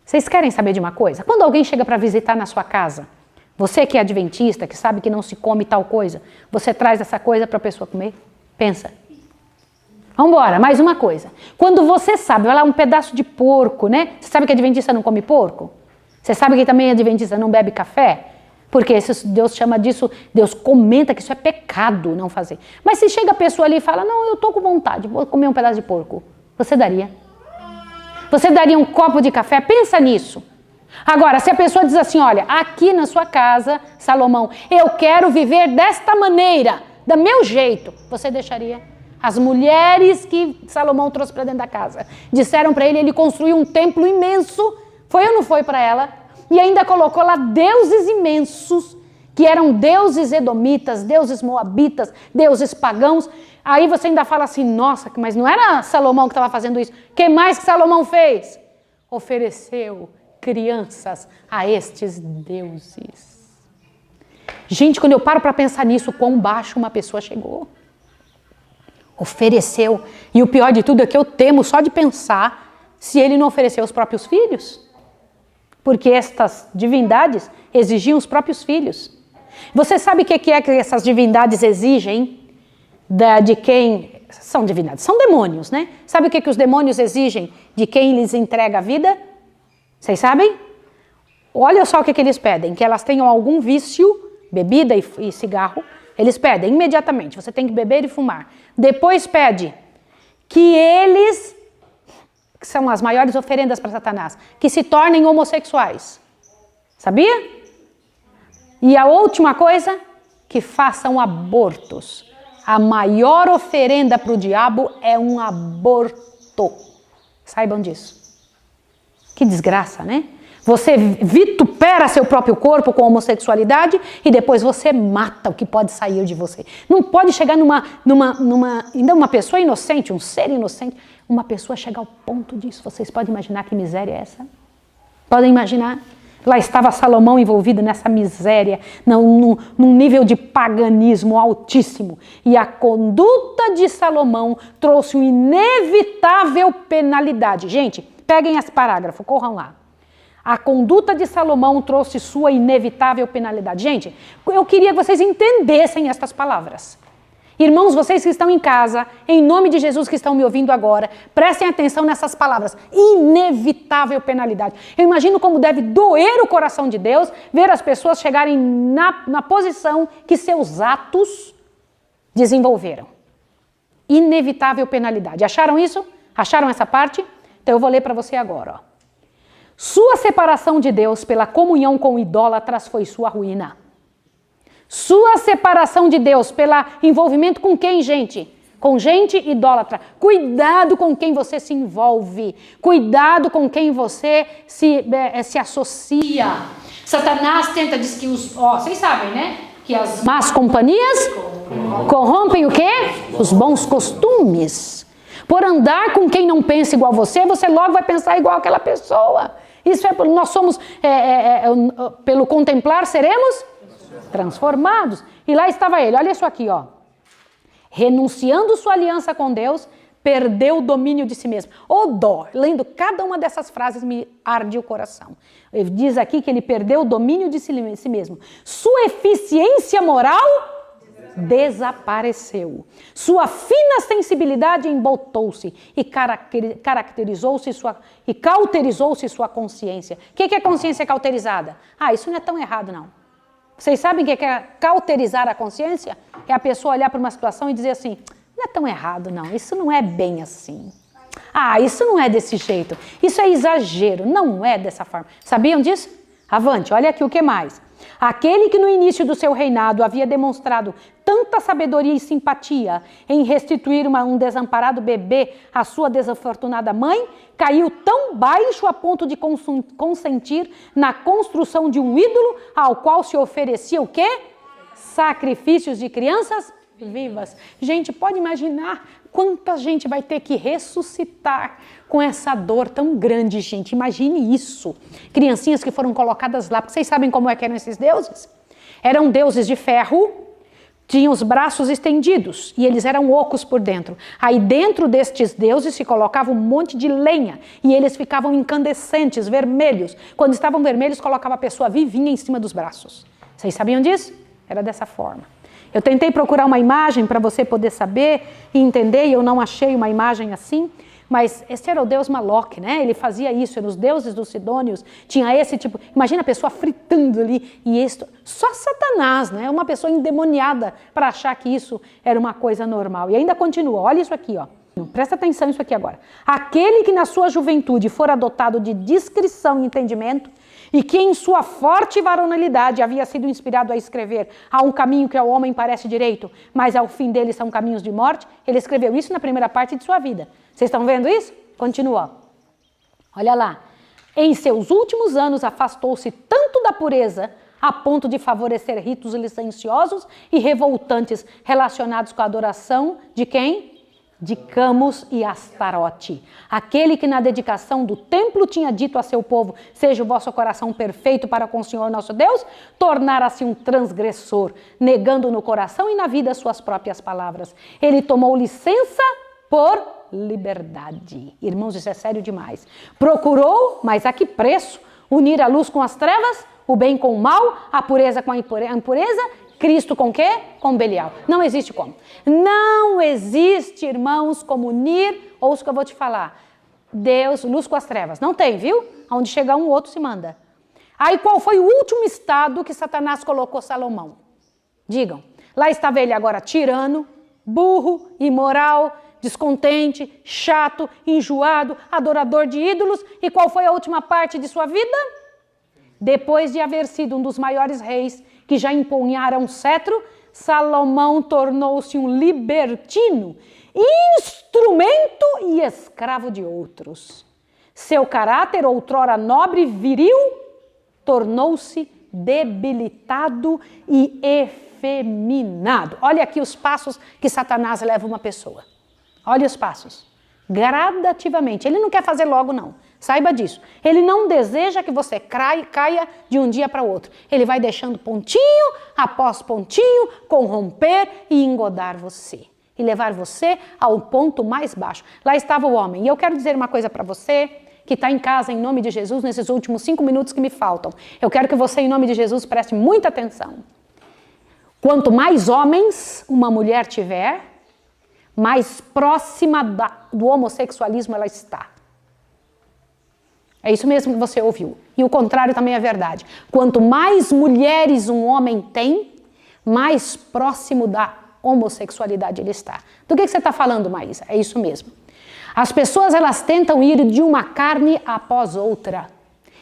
Vocês querem saber de uma coisa? Quando alguém chega para visitar na sua casa, você que é adventista, que sabe que não se come tal coisa, você traz essa coisa para a pessoa comer? Pensa. Vamos embora, mais uma coisa. Quando você sabe, vai lá um pedaço de porco, né? Você sabe que adventista não come porco? Você sabe que também adventista não bebe café? Porque Deus chama disso, Deus comenta que isso é pecado não fazer. Mas se chega a pessoa ali e fala, não, eu tô com vontade, vou comer um pedaço de porco. Você daria? Você daria um copo de café? Pensa nisso. Agora, se a pessoa diz assim, olha, aqui na sua casa, Salomão, eu quero viver desta maneira, do meu jeito, você deixaria? As mulheres que Salomão trouxe para dentro da casa disseram para ele construiu um templo imenso. Foi ou não foi para ela? E ainda colocou lá deuses imensos que eram deuses edomitas, deuses moabitas, deuses pagãos. Aí você ainda fala assim, nossa, mas não era Salomão que estava fazendo isso. O que mais que Salomão fez? Ofereceu crianças a estes deuses. Gente, quando eu paro para pensar nisso, quão baixo uma pessoa chegou. Ofereceu. E o pior de tudo é que eu temo só de pensar se ele não ofereceu os próprios filhos. Porque estas divindades exigiam os próprios filhos. Você sabe o que é que essas divindades exigem de quem... São divindades, são demônios, né? Sabe o que os demônios exigem de quem lhes entrega a vida? Vocês sabem? Olha só o que eles pedem, que elas tenham algum vício, bebida e cigarro. Eles pedem imediatamente, você tem que beber e fumar. Depois pede que eles, que são as maiores oferendas para Satanás, que se tornem homossexuais. Sabia? E a última coisa, que façam abortos. A maior oferenda para o diabo é um aborto. Saibam disso. Que desgraça, né? Você vitupera seu próprio corpo com homossexualidade e depois você mata o que pode sair de você. Não pode chegar ainda uma pessoa inocente, um ser inocente, uma pessoa chegar ao ponto disso. Vocês podem imaginar que miséria é essa? Podem imaginar? Lá estava Salomão envolvido nessa miséria, num nível de paganismo altíssimo. E a conduta de Salomão trouxe uma inevitável penalidade. Gente, peguem esse parágrafo, corram lá. A conduta de Salomão trouxe sua inevitável penalidade. Gente, eu queria que vocês entendessem estas palavras. Irmãos, vocês que estão em casa, em nome de Jesus que estão me ouvindo agora, prestem atenção nessas palavras. Inevitável penalidade. Eu imagino como deve doer o coração de Deus ver as pessoas chegarem na posição que seus atos desenvolveram. Inevitável penalidade. Acharam isso? Acharam essa parte? Então eu vou ler para você agora. Ó. Sua separação de Deus pela comunhão com idólatras foi sua ruína. Sua separação de Deus pelo envolvimento com quem, gente? Com gente idólatra. Cuidado com quem você se envolve. Cuidado com quem você se associa. Satanás tenta dizer que vocês sabem, né? Que as más companhias corrompem o quê? Os bons costumes. Por andar com quem não pensa igual você, você logo vai pensar igual aquela pessoa. Isso nós somos, pelo contemplar, seremos transformados. E lá estava ele, olha isso aqui, ó. Renunciando sua aliança com Deus, perdeu o domínio de si mesmo. Ô dó, lendo cada uma dessas frases me arde o coração. Ele diz aqui que ele perdeu o domínio de si mesmo. Sua eficiência moral desapareceu. Sua fina sensibilidade embotou-se e cauterizou-se sua consciência. O que é consciência cauterizada? Isso não é tão errado, não. Vocês sabem o que é cauterizar a consciência? É a pessoa olhar para uma situação e dizer assim, não é tão errado, não. Isso não é bem assim. Isso não é desse jeito. Isso é exagero. Não é dessa forma. Sabiam disso? Avante, olha aqui o que mais. Aquele que no início do seu reinado havia demonstrado tanta sabedoria e simpatia em restituir um desamparado bebê à sua desafortunada mãe, caiu tão baixo a ponto de consentir na construção de um ídolo ao qual se oferecia o quê? Sacrifícios de crianças vivas. Gente, pode imaginar quanta gente vai ter que ressuscitar com essa dor tão grande, gente. Imagine isso. Criancinhas que foram colocadas lá. Vocês sabem como é que eram esses deuses? Eram deuses de ferro, tinham os braços estendidos e eles eram ocos por dentro. Aí dentro destes deuses se colocava um monte de lenha e eles ficavam incandescentes, vermelhos. Quando estavam vermelhos, colocava a pessoa vivinha em cima dos braços. Vocês sabiam disso? Era dessa forma. Eu tentei procurar uma imagem para você poder saber e entender, e eu não achei uma imagem assim, mas esse era o deus Moloque, né? Ele fazia isso, nos deuses dos Sidônios, tinha esse tipo, imagina a pessoa fritando ali, e isso, só Satanás, né? Uma pessoa endemoniada para achar que isso era uma coisa normal. E ainda continua, olha isso aqui, ó. Presta atenção nisso aqui agora. Aquele que na sua juventude for dotado de discrição e entendimento, e que em sua forte varonilidade havia sido inspirado a escrever há um caminho que ao homem parece direito, mas ao fim dele são caminhos de morte, ele escreveu isso na primeira parte de sua vida. Vocês estão vendo isso? Continua. Olha lá. Em seus últimos anos afastou-se tanto da pureza a ponto de favorecer ritos licenciosos e revoltantes relacionados com a adoração de quem? De Camus e Astarote. Aquele que na dedicação do templo tinha dito a seu povo: seja o vosso coração perfeito para com o Senhor nosso Deus, tornara-se um transgressor, negando no coração e na vida suas próprias palavras. Ele tomou licença por liberdade. Irmãos, isso é sério demais. Procurou, mas a que preço? Unir a luz com as trevas, o bem com o mal, a pureza com a impureza, Cristo com quê? Com Belial. Não existe como. Não existe, irmãos, como unir, ouça o que eu vou te falar. Deus, luz com as trevas. Não tem, viu? Onde chegar um, outro se manda. Aí qual foi o último estado que Satanás colocou Salomão? Digam. Lá estava ele agora tirano, burro, imoral, descontente, chato, enjoado, adorador de ídolos. E qual foi a última parte de sua vida? Depois de haver sido um dos maiores reis que já empunharam cetro, Salomão tornou-se um libertino, instrumento e escravo de outros. Seu caráter, outrora nobre e viril, tornou-se debilitado e efeminado. Olha aqui os passos que Satanás leva uma pessoa. Olha os passos. Gradativamente. Ele não quer fazer logo, não. Saiba disso. Ele não deseja que você caia de um dia para o outro. Ele vai deixando pontinho após pontinho corromper e engodar você. E levar você ao ponto mais baixo. Lá estava o homem. E eu quero dizer uma coisa para você que está em casa, em nome de Jesus, nesses últimos 5 minutos que me faltam. Eu quero que você, em nome de Jesus, preste muita atenção. Quanto mais homens uma mulher tiver, mais próxima do homossexualismo ela está. É isso mesmo que você ouviu. E o contrário também é verdade. Quanto mais mulheres um homem tem, mais próximo da homossexualidade ele está. Do que você está falando, Maísa? É isso mesmo. As pessoas, elas tentam ir de uma carne após outra.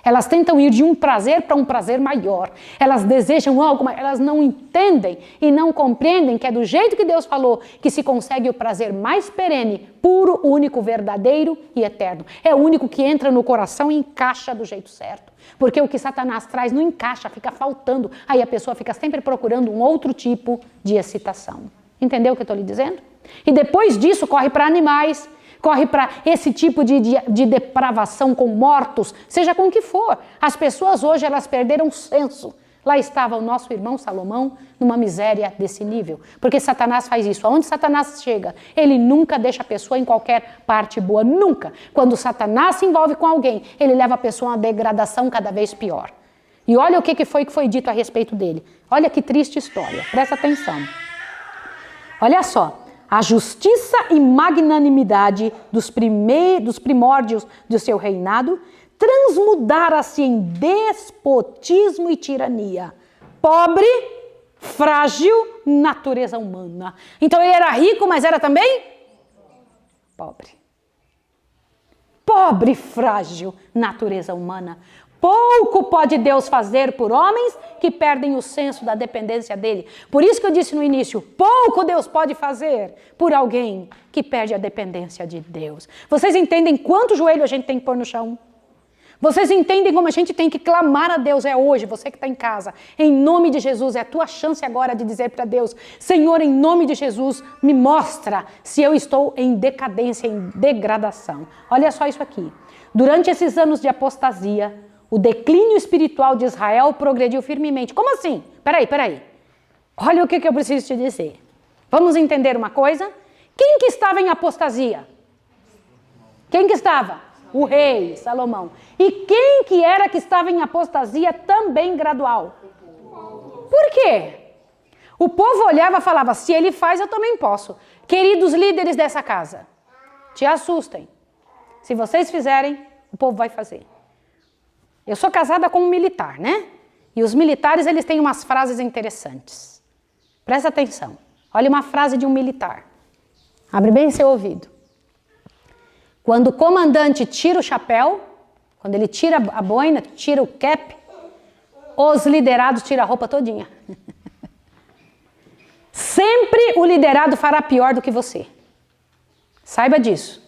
Elas tentam ir de um prazer para um prazer maior. Elas desejam algo, mas elas não entendem e não compreendem que é do jeito que Deus falou que se consegue o prazer mais perene, puro, único, verdadeiro e eterno. É o único que entra no coração e encaixa do jeito certo. Porque o que Satanás traz não encaixa, fica faltando. Aí a pessoa fica sempre procurando um outro tipo de excitação. Entendeu o que eu estou lhe dizendo? E depois disso corre para animais. Corre para esse tipo de depravação com mortos, seja com o que for. As pessoas hoje, elas perderam o senso. Lá estava o nosso irmão Salomão numa miséria desse nível. Porque Satanás faz isso. Aonde Satanás chega, ele nunca deixa a pessoa em qualquer parte boa. Nunca. Quando Satanás se envolve com alguém, ele leva a pessoa a uma degradação cada vez pior. E olha o que foi dito a respeito dele. Olha que triste história. Presta atenção. Olha só. A justiça e magnanimidade dos primórdios do seu reinado transmudara-se em despotismo e tirania. Pobre, frágil, natureza humana. Então ele era rico, mas era também pobre. Pobre, frágil, natureza humana. Pouco pode Deus fazer por homens que perdem o senso da dependência dele. Por isso que eu disse no início, pouco Deus pode fazer por alguém que perde a dependência de Deus. Vocês entendem quanto joelho a gente tem que pôr no chão? Vocês entendem como a gente tem que clamar a Deus? É hoje, você que está em casa. Em nome de Jesus, é a tua chance agora de dizer para Deus: Senhor, em nome de Jesus, me mostra se eu estou em decadência, em degradação. Olha só isso aqui. Durante esses anos de apostasia, o declínio espiritual de Israel progrediu firmemente. Como assim? Peraí. Olha o que eu preciso te dizer. Vamos entender uma coisa? Quem que estava em apostasia? Quem que estava? O rei Salomão. E quem que era que estava em apostasia também gradual? Por quê? O povo olhava e falava: se ele faz, eu também posso. Queridos líderes dessa casa, te assustem. Se vocês fizerem, o povo vai fazer. Eu sou casada com um militar, né? E os militares, eles têm umas frases interessantes. Presta atenção. Olha uma frase de um militar. Abre bem seu ouvido. Quando o comandante tira o chapéu, quando ele tira a boina, tira o cap, os liderados tiram a roupa todinha. Sempre o liderado fará pior do que você. Saiba disso.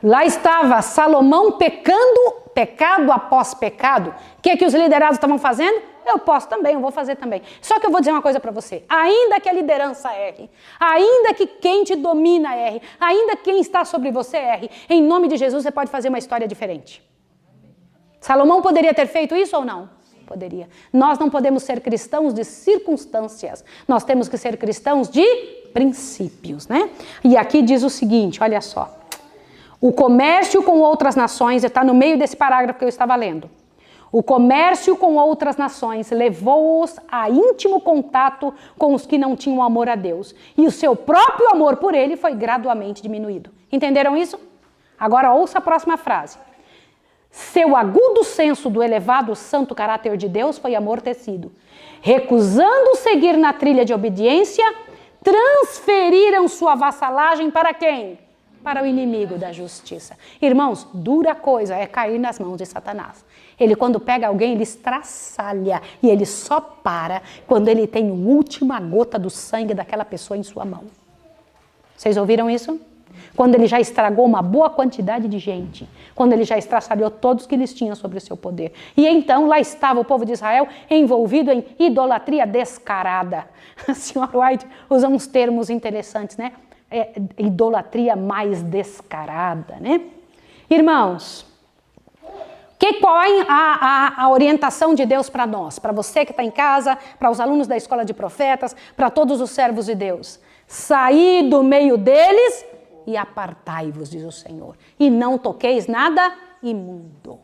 Lá estava Salomão pecando pecado após pecado, o que os liderados estavam fazendo? Eu posso também, eu vou fazer também. Só que eu vou dizer uma coisa para você. Ainda que a liderança erre, ainda que quem te domina erre, ainda que quem está sobre você erre, em nome de Jesus você pode fazer uma história diferente. Salomão poderia ter feito isso ou não? Poderia. Nós não podemos ser cristãos de circunstâncias. Nós temos que ser cristãos de princípios, né? E aqui diz o seguinte, olha só. O comércio com outras nações, está no meio desse parágrafo que eu estava lendo. O comércio com outras nações levou-os a íntimo contato com os que não tinham amor a Deus. E o seu próprio amor por ele foi gradualmente diminuído. Entenderam isso? Agora ouça a próxima frase. Seu agudo senso do elevado santo caráter de Deus foi amortecido. Recusando seguir na trilha de obediência, transferiram sua vassalagem para quem? Para o inimigo da justiça. Irmãos, dura coisa é cair nas mãos de Satanás. Ele, quando pega alguém, ele estraçalha e ele só para quando ele tem a última gota do sangue daquela pessoa em sua mão. Vocês ouviram isso? Quando ele já estragou uma boa quantidade de gente, quando ele já estraçalhou todos que eles tinham sobre o seu poder. E então lá estava o povo de Israel envolvido em idolatria descarada. A senhora White usa uns termos interessantes, né? Idolatria mais descarada, né? Irmãos, qual é a orientação de Deus para nós? Para você que está em casa, para os alunos da escola de profetas, para todos os servos de Deus. Saí do meio deles e apartai-vos, diz o Senhor, e não toqueis nada imundo.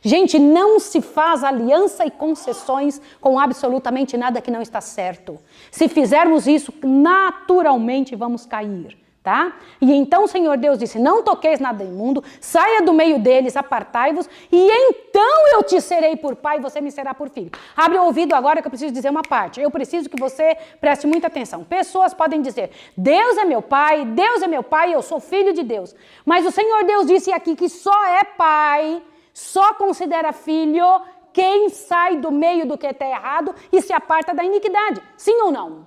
Gente, não se faz aliança e concessões com absolutamente nada que não está certo. Se fizermos isso, naturalmente vamos cair, tá? E então o Senhor Deus disse, não toqueis nada imundo, saia do meio deles, apartai-vos, e então eu te serei por pai e você me será por filho. Abre o ouvido agora que eu preciso dizer uma parte. Eu preciso que você preste muita atenção. Pessoas podem dizer, Deus é meu pai, eu sou filho de Deus. Mas o Senhor Deus disse aqui que só é pai, só considera filho quem sai do meio do que está errado e se aparta da iniquidade. Sim ou não?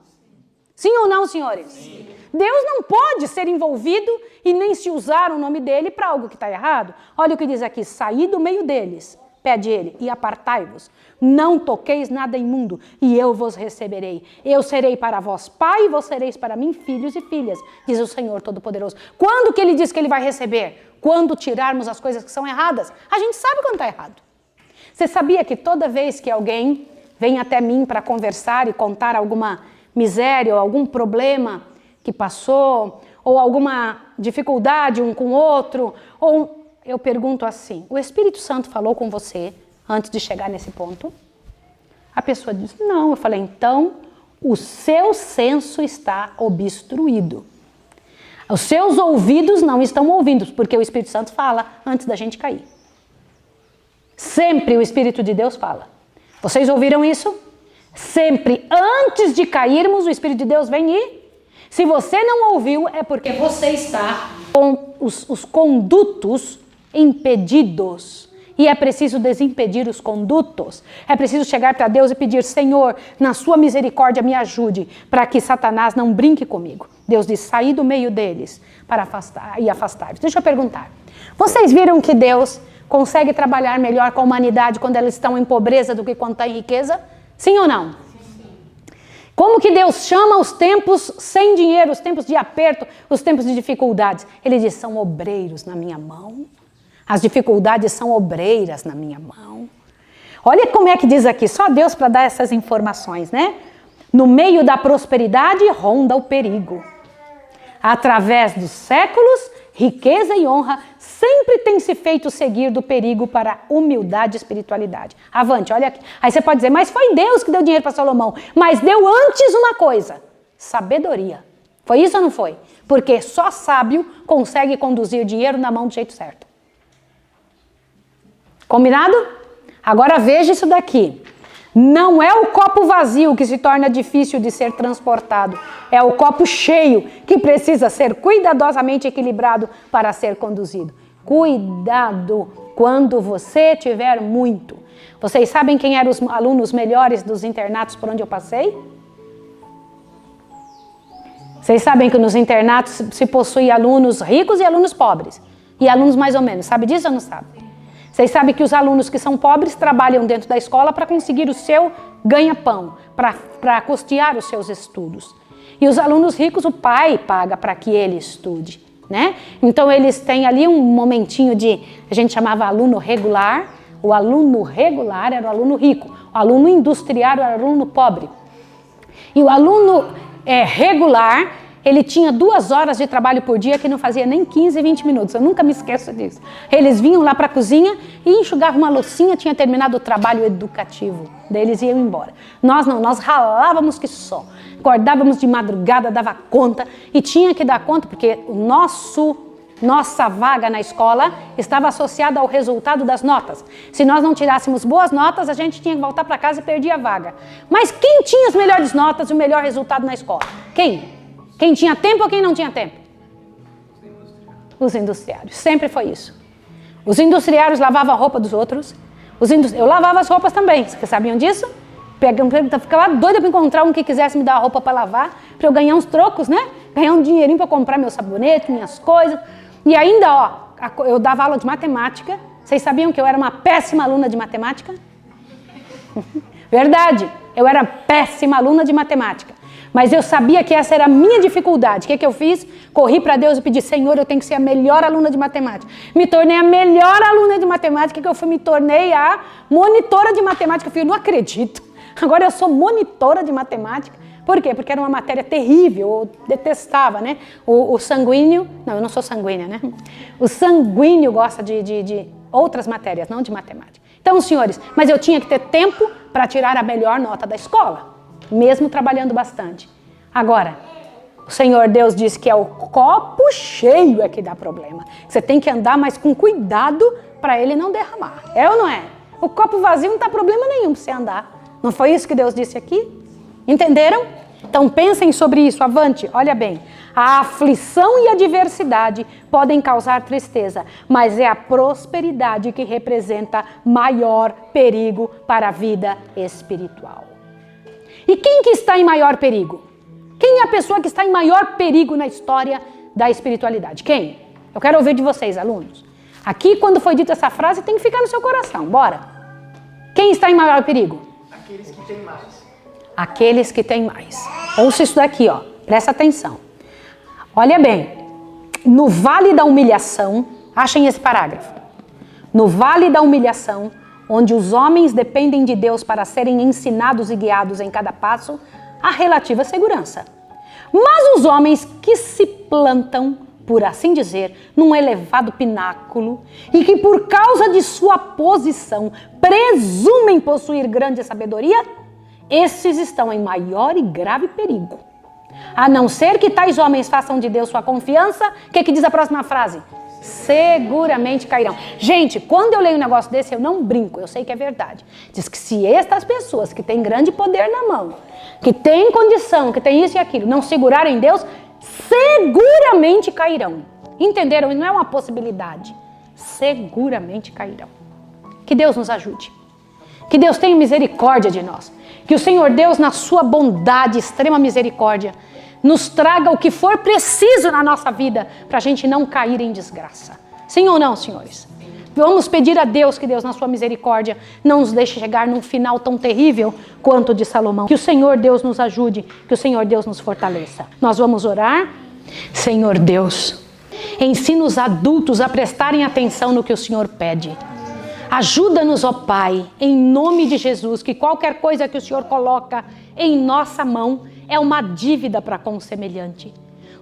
Sim ou não, senhores? Sim. Deus não pode ser envolvido e nem se usar o nome dele para algo que está errado. Olha o que diz aqui, saí do meio deles, pede ele, e apartai-vos. Não toqueis nada imundo, e eu vos receberei. Eu serei para vós pai, e vós sereis para mim filhos e filhas, diz o Senhor Todo-Poderoso. Quando que ele diz que ele vai receber? Quando tirarmos as coisas que são erradas. A gente sabe quando está errado. Você sabia que toda vez que alguém vem até mim para conversar e contar alguma miséria ou algum problema que passou, ou alguma dificuldade um com o outro, ou eu pergunto assim, o Espírito Santo falou com você antes de chegar nesse ponto? A pessoa diz, não. Eu falei, então o seu senso está obstruído. Os seus ouvidos não estão ouvindo, porque o Espírito Santo fala antes da gente cair. Sempre o Espírito de Deus fala. Vocês ouviram isso? Sempre antes de cairmos, o Espírito de Deus vem e... Se você não ouviu, é porque você está com os condutos impedidos. E é preciso desimpedir os condutos. É preciso chegar para Deus e pedir, Senhor, na sua misericórdia me ajude, para que Satanás não brinque comigo. Deus diz, saí do meio deles para afastar e afastar-vos. Deixa eu perguntar. Vocês viram que Deus consegue trabalhar melhor com a humanidade quando elas estão em pobreza do que quando está em riqueza? Sim ou não? Como que Deus chama os tempos sem dinheiro, os tempos de aperto, os tempos de dificuldades? Ele diz, são obreiros na minha mão. As dificuldades são obreiras na minha mão. Olha como é que diz aqui, só Deus para dar essas informações, né? No meio da prosperidade ronda o perigo. Através dos séculos, riqueza e honra sempre tem se feito seguir do perigo para humildade e espiritualidade. Avante, olha aqui. Aí você pode dizer, mas foi Deus que deu dinheiro para Salomão. Mas deu antes uma coisa, sabedoria. Foi isso ou não foi? Porque só sábio consegue conduzir dinheiro na mão do jeito certo. Combinado? Agora veja isso daqui. Não é o copo vazio que se torna difícil de ser transportado. É o copo cheio que precisa ser cuidadosamente equilibrado para ser conduzido. Cuidado quando você tiver muito. Vocês sabem quem eram os alunos melhores dos internatos por onde eu passei? Vocês sabem que nos internatos se possui alunos ricos e alunos pobres. E alunos mais ou menos. Sabe disso ou não sabe? Vocês sabem que os alunos que são pobres trabalham dentro da escola para conseguir o seu ganha-pão, para custear os seus estudos. E os alunos ricos, o pai paga para que ele estude, né? Então eles têm ali um momentinho a gente chamava aluno regular. O aluno regular era o aluno rico, o aluno industrial era o aluno pobre. E o aluno regular, ele tinha 2 horas de trabalho por dia que não fazia nem 15, 20 minutos. Eu nunca me esqueço disso. Eles vinham lá para a cozinha e enxugavam uma loucinha, tinha terminado o trabalho educativo deles e iam embora. Nós não, nós ralávamos que só. Acordávamos de madrugada, dava conta e tinha que dar conta porque nossa vaga na escola estava associada ao resultado das notas. Se nós não tirássemos boas notas, a gente tinha que voltar para casa e perdia a vaga. Mas quem tinha as melhores notas e o melhor resultado na escola? Quem? Quem tinha tempo ou quem não tinha tempo? Os industriários. Sempre foi isso. Os industriários lavavam a roupa dos outros. Eu lavava as roupas também. Vocês sabiam disso? Ficava doida para encontrar um que quisesse me dar a roupa para lavar, para eu ganhar uns trocos, né? Ganhar um dinheirinho para comprar meu sabonete, minhas coisas. E ainda, eu dava aula de matemática. Vocês sabiam que eu era uma péssima aluna de matemática? Verdade, eu era péssima aluna de matemática. Mas eu sabia que essa era a minha dificuldade. O que eu fiz? Corri para Deus e pedi, Senhor, eu tenho que ser a melhor aluna de matemática. Me tornei a melhor aluna de matemática, que eu me tornei a monitora de matemática. Eu falei, não acredito. Agora eu sou monitora de matemática. Por quê? Porque era uma matéria terrível, eu detestava, né? O sanguíneo, não, eu não sou sanguínea, né? O sanguíneo gosta de outras matérias, não de matemática. Então, senhores, mas eu tinha que ter tempo para tirar a melhor nota da escola. Mesmo trabalhando bastante. Agora, o Senhor Deus diz que é o copo cheio é que dá problema. Você tem que andar mais com cuidado para ele não derramar. É ou não é? O copo vazio não dá problema nenhum para você andar. Não foi isso que Deus disse aqui? Entenderam? Então pensem sobre isso, avante, olha bem. A aflição e a adversidade podem causar tristeza, mas é a prosperidade que representa maior perigo para a vida espiritual. E quem que está em maior perigo? Quem é a pessoa que está em maior perigo na história da espiritualidade? Quem? Eu quero ouvir de vocês, alunos. Aqui, quando foi dita essa frase, tem que ficar no seu coração. Bora. Quem está em maior perigo? Aqueles que têm mais. Aqueles que têm mais. Ouça isso daqui, ó. Presta atenção. Olha bem. No vale da humilhação, achem esse parágrafo. No vale da humilhação, onde os homens dependem de Deus para serem ensinados e guiados em cada passo, há relativa segurança. Mas os homens que se plantam, por assim dizer, num elevado pináculo e que por causa de sua posição presumem possuir grande sabedoria, esses estão em maior e grave perigo. A não ser que tais homens façam de Deus sua confiança, o que diz a próxima frase? Seguramente cairão. Gente, quando eu leio um negócio desse, eu não brinco, eu sei que é verdade. Diz que se estas pessoas que têm grande poder na mão, que têm condição, que têm isso e aquilo, não segurarem Deus, seguramente cairão. Entenderam? Não é uma possibilidade. Seguramente cairão. Que Deus nos ajude. Que Deus tenha misericórdia de nós. Que o Senhor Deus, na sua bondade, extrema misericórdia, nos traga o que for preciso na nossa vida para a gente não cair em desgraça. Sim ou não, senhores? Vamos pedir a Deus que Deus, na sua misericórdia, não nos deixe chegar num final tão terrível quanto o de Salomão. Que o Senhor Deus nos ajude, que o Senhor Deus nos fortaleça. Nós vamos orar. Senhor Deus, ensina os adultos a prestarem atenção no que o Senhor pede. Ajuda-nos, ó Pai, em nome de Jesus, que qualquer coisa que o Senhor coloca em nossa mão é uma dívida para com o semelhante.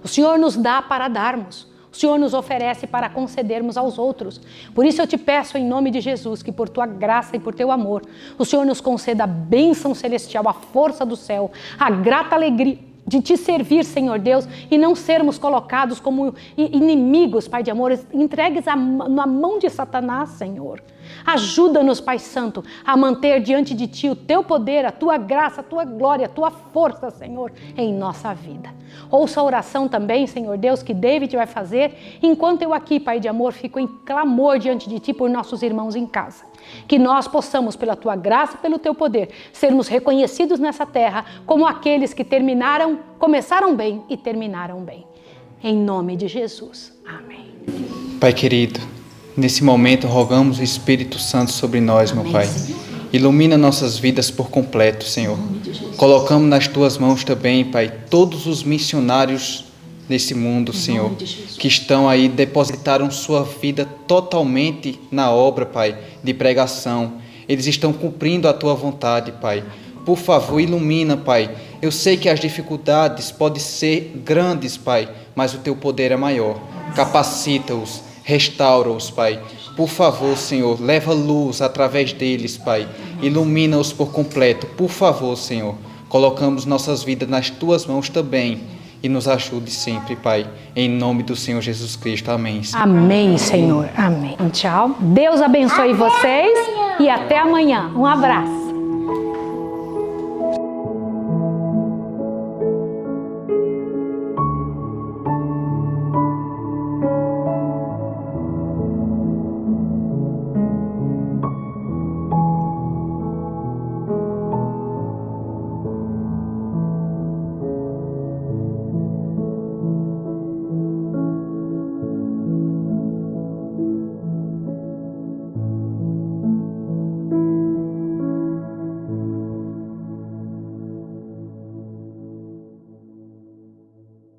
O Senhor nos dá para darmos. O Senhor nos oferece para concedermos aos outros. Por isso eu te peço em nome de Jesus que por tua graça e por teu amor, o Senhor nos conceda a bênção celestial, a força do céu, a grata alegria de te servir, Senhor Deus, e não sermos colocados como inimigos, Pai de amor, entregues na mão de Satanás, Senhor. Ajuda-nos, Pai Santo, a manter diante de Ti o Teu poder, a Tua graça, a Tua glória, a Tua força, Senhor, em nossa vida. Ouça a oração também, Senhor Deus, que David vai fazer, enquanto eu aqui, Pai de amor, fico em clamor diante de Ti por nossos irmãos em casa. Que nós possamos, pela Tua graça e pelo Teu poder, sermos reconhecidos nessa terra como aqueles que começaram bem e terminaram bem. Em nome de Jesus. Amém. Pai querido, Nesse momento, rogamos o Espírito Santo sobre nós, meu Pai. Ilumina nossas vidas por completo, Senhor. Colocamos nas Tuas mãos também, Pai, todos os missionários nesse mundo, Senhor, que estão aí, depositaram sua vida totalmente na obra, Pai, de pregação. Eles estão cumprindo a Tua vontade, Pai. Por favor, ilumina, Pai. Eu sei que as dificuldades podem ser grandes, Pai, mas o Teu poder é maior. Capacita-os, restaura-os, Pai. Por favor, Senhor, leva luz através deles, Pai. Ilumina-os por completo. Por favor, Senhor, colocamos nossas vidas nas Tuas mãos também. E nos ajude sempre, Pai. Em nome do Senhor Jesus Cristo. Amém. Senhor. Amém, Senhor. Amém. Tchau. Deus abençoe vocês e até amanhã. Um abraço.